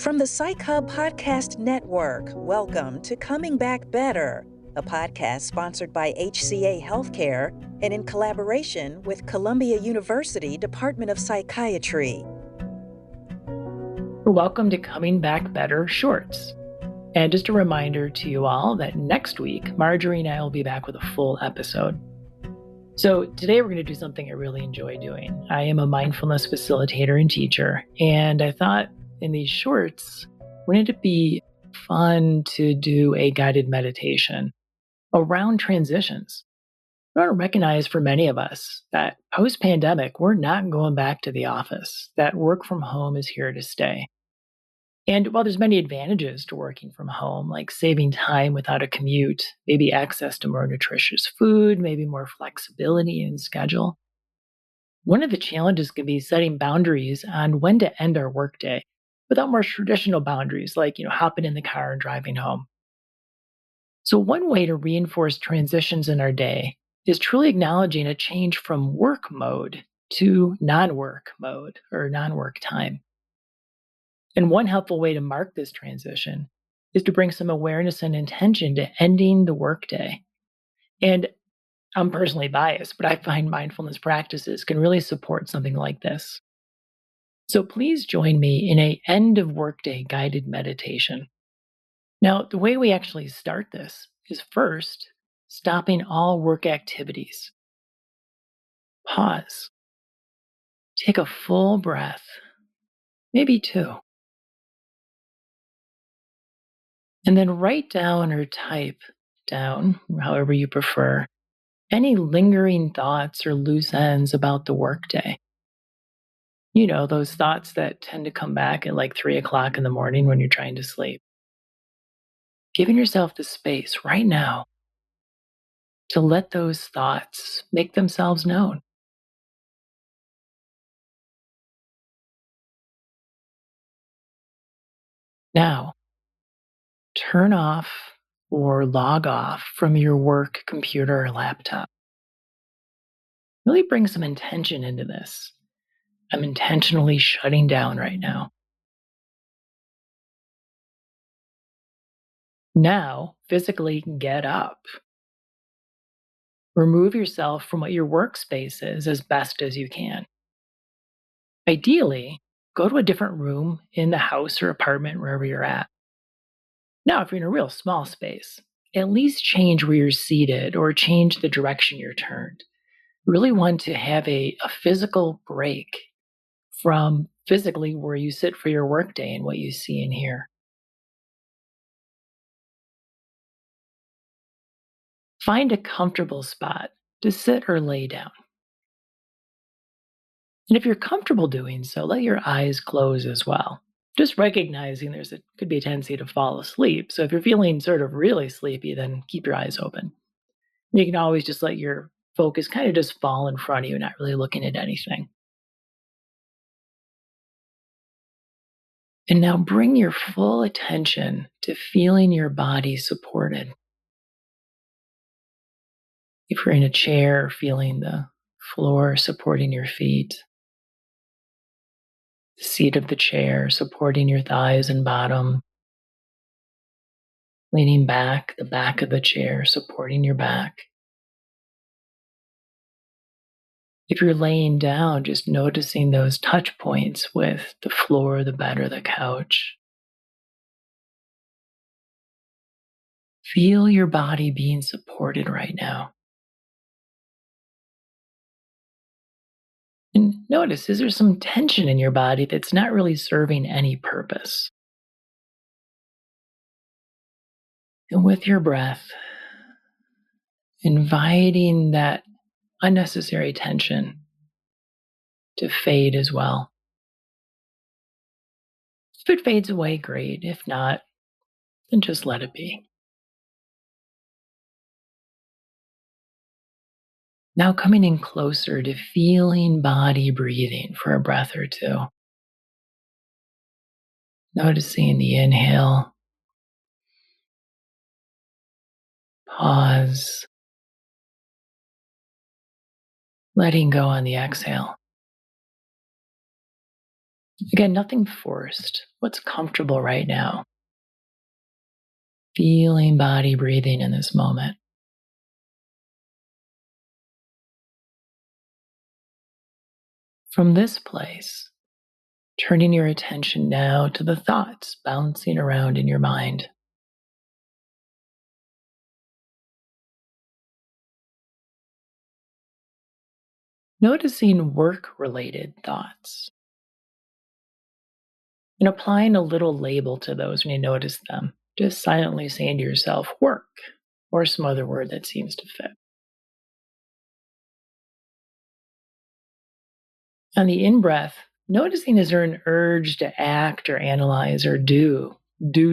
From the Psych Hub Podcast Network, welcome to Coming Back Better, a podcast sponsored by HCA Healthcare and in collaboration with Columbia University Department of Psychiatry. Welcome to Coming Back Better Shorts. And just a reminder to you all that next week, Marjorie and I will be back with a full episode. So today we're going to do something I really enjoy doing. I am a mindfulness facilitator and teacher, and I thought in these shorts, wouldn't it be fun to do a guided meditation around transitions? I want to recognize for many of us that post-pandemic, we're not going back to the office, that work from home is here to stay. And while there's many advantages to working from home, like saving time without a commute, maybe access to more nutritious food, maybe more flexibility in schedule, one of the challenges can be setting boundaries on when to end our workday without more traditional boundaries like, hopping in the car and driving home. So one way to reinforce transitions in our day is truly acknowledging a change from work mode to non-work mode or non-work time. And one helpful way to mark this transition is to bring some awareness and intention to ending the workday. And I'm personally biased, but I find mindfulness practices can really support something like this. So please join me in an end of workday guided meditation. Now, the way we actually start this is first stopping all work activities. Pause. Take a full breath, maybe two. And then write down or type down, however you prefer, any lingering thoughts or loose ends about the workday. Those thoughts that tend to come back at like 3 o'clock in the morning when you're trying to sleep. Giving yourself the space right now to let those thoughts make themselves known. Now, turn off or log off from your work computer or laptop. Really bring some intention into this. I'm intentionally shutting down right now. Now, physically get up. Remove yourself from what your workspace is as best as you can. Ideally, go to a different room in the house or apartment, wherever you're at. Now, if you're in a real small space, at least change where you're seated or change the direction you're turned. Really want to have a physical break from physically where you sit for your workday and what you see and hear. Find a comfortable spot to sit or lay down. And if you're comfortable doing so, let your eyes close as well. Just recognizing could be a tendency to fall asleep. So if you're feeling sort of really sleepy, then keep your eyes open. You can always just let your focus kind of just fall in front of you, not really looking at anything. And now bring your full attention to feeling your body supported. If you're in a chair, feeling the floor supporting your feet, the seat of the chair supporting your thighs and bottom, leaning back, the back of the chair supporting your back. If you're laying down, just noticing those touch points with the floor, the bed, or the couch. Feel your body being supported right now. And notice, is there some tension in your body that's not really serving any purpose? And with your breath, inviting that unnecessary tension to fade as well. If it fades away, great. If not, then just let it be. Now coming in closer to feeling body breathing for a breath or two. Noticing the inhale. Pause. Letting go on the exhale. Again, nothing forced. What's comfortable right now? Feeling body breathing in this moment. From this place, turning your attention now to the thoughts bouncing around in your mind. Noticing work-related thoughts and applying a little label to those when you notice them. Just silently saying to yourself, work, or some other word that seems to fit. On the in-breath, noticing is there an urge to act or analyze or do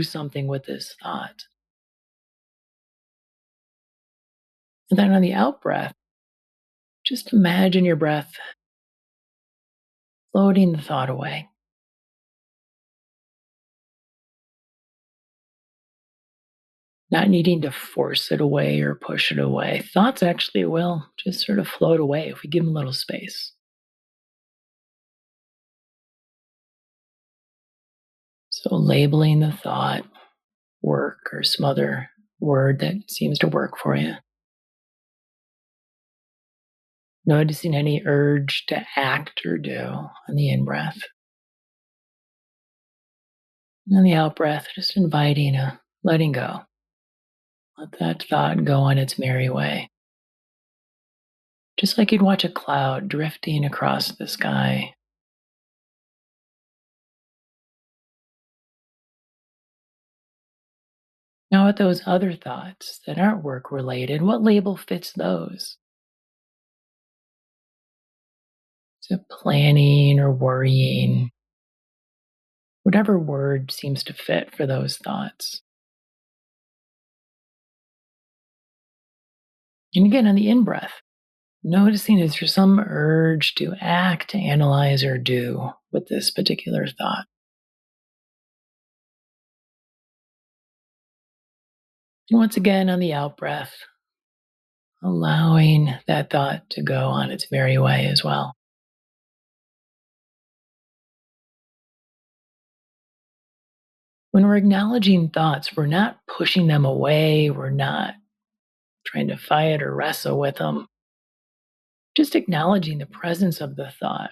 something with this thought. And then on the out-breath, just imagine your breath floating the thought away. Not needing to force it away or push it away. Thoughts actually will just sort of float away if we give them a little space. So labeling the thought, work, or some other word that seems to work for you. Noticing any urge to act or do on the in-breath. And on the out-breath, just inviting a letting go. Let that thought go on its merry way. Just like you'd watch a cloud drifting across the sky. Now, with those other thoughts that aren't work related, what label fits those? Is it planning or worrying? Whatever word seems to fit for those thoughts. And again, on the in breath, noticing is there some urge to act, analyze, or do with this particular thought. And once again, on the out breath, allowing that thought to go on its merry way as well. When we're acknowledging thoughts, we're not pushing them away, we're not trying to fight or wrestle with them, just acknowledging the presence of the thought.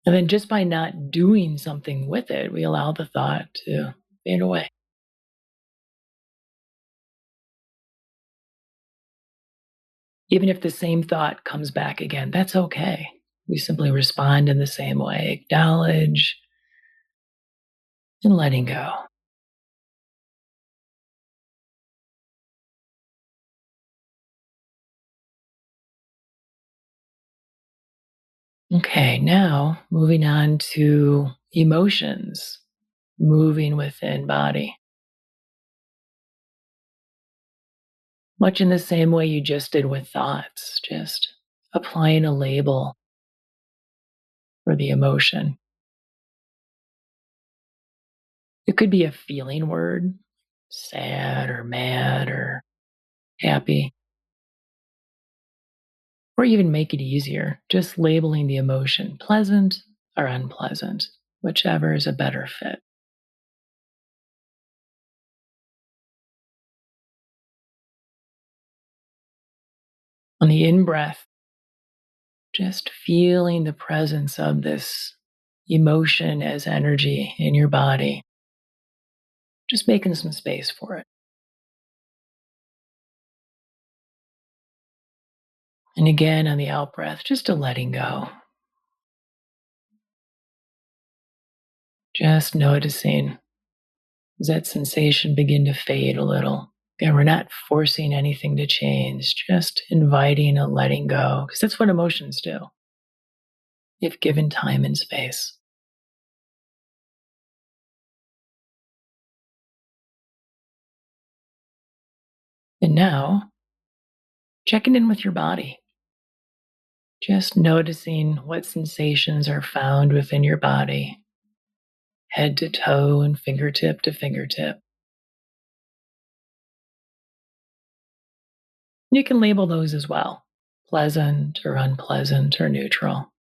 And then just by not doing something with it, we allow the thought to fade away. Even if the same thought comes back again, that's okay. We simply respond in the same way, acknowledge and letting go. Okay, now moving on to emotions, moving within body. Much in the same way you just did with thoughts, just applying a label for the emotion. It could be a feeling word, sad or mad or happy, or even make it easier, just labeling the emotion pleasant or unpleasant, whichever is a better fit. On the in breath, just feeling the presence of this emotion as energy in your body, just making some space for it. And again, on the out breath, just a letting go. Just noticing, does that sensation begin to fade a little? Again, we're not forcing anything to change, just inviting a letting go, because that's what emotions do, if given time and space. And now, checking in with your body. Just noticing what sensations are found within your body, head to toe and fingertip to fingertip. You can label those as well, pleasant or unpleasant or neutral.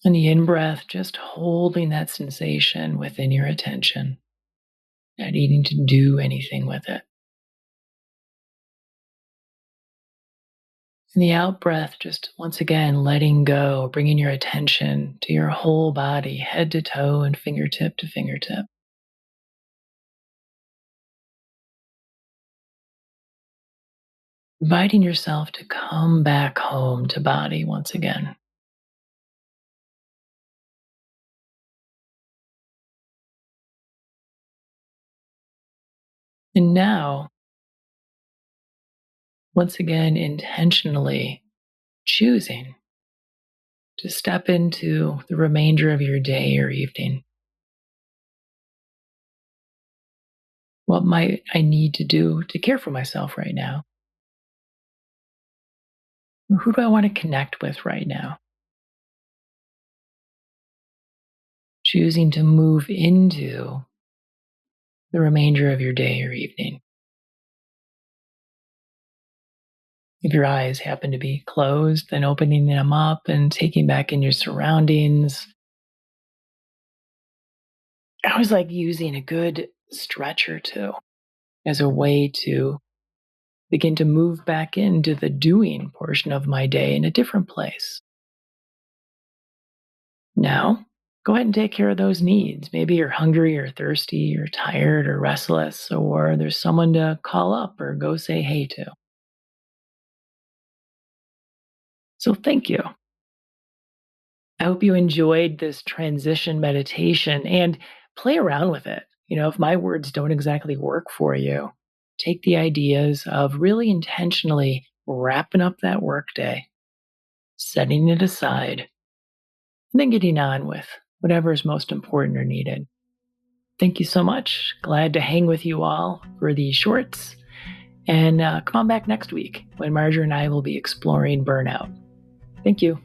On the in-breath, just holding that sensation within your attention, not needing to do anything with it. And the out-breath, just once again letting go, bringing your attention to your whole body, head to toe and fingertip to fingertip. Inviting yourself to come back home to body once again. And now, once again, intentionally choosing to step into the remainder of your day or evening. What might I need to do to care for myself right now? Who do I want to connect with right now? Choosing to move into the remainder of your day or evening. If your eyes happen to be closed, then opening them up and taking back in your surroundings. I always like using a good stretch or two as a way to begin to move back into the doing portion of my day in a different place. Now, go ahead and take care of those needs. Maybe you're hungry or thirsty or tired or restless, or there's someone to call up or go say hey to. So thank you. I hope you enjoyed this transition meditation and play around with it. If my words don't exactly work for you, take the ideas of really intentionally wrapping up that workday, setting it aside, and then getting on with whatever is most important or needed. Thank you so much. Glad to hang with you all for these shorts. And come on back next week when Marjorie and I will be exploring burnout. Thank you.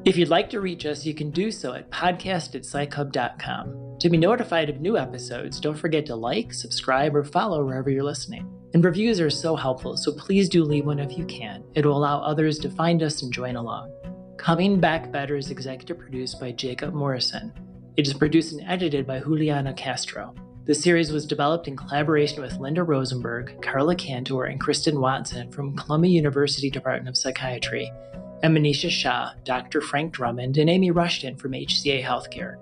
If you'd like to reach us, you can do so at podcast@psychhub.com. To be notified of new episodes, don't forget to like, subscribe, or follow wherever you're listening. And reviews are so helpful, so please do leave one if you can. It'll allow others to find us and join along. Coming Back Better is executive produced by Jacob Morrison. It is produced and edited by Juliana Castro. The series was developed in collaboration with Linda Rosenberg, Carla Cantor, and Kristen Watson from Columbia University Department of Psychiatry, and Manisha Shah, Dr. Frank Drummond, and Amy Rushton from HCA Healthcare.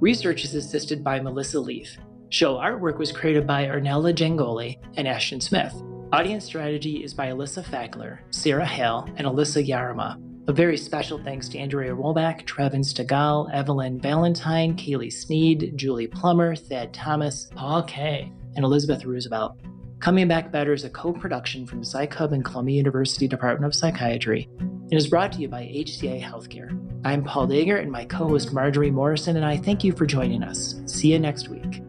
Research is assisted by Melissa Leaf. Show artwork was created by Arnella Jangoli and Ashton Smith. Audience strategy is by Alyssa Fackler, Sarah Hale, and Alyssa Yarama. A very special thanks to Andrea Rollback, Trevin Stegall, Evelyn Valentine, Kaylee Sneed, Julie Plummer, Thad Thomas, Paul Kay, and Elizabeth Roosevelt. Coming Back Better is a co-production from PsychHub and Columbia University Department of Psychiatry and is brought to you by HCA Healthcare. I'm Paul Deger, and my co-host Marjorie Morrison and I thank you for joining us. See you next week.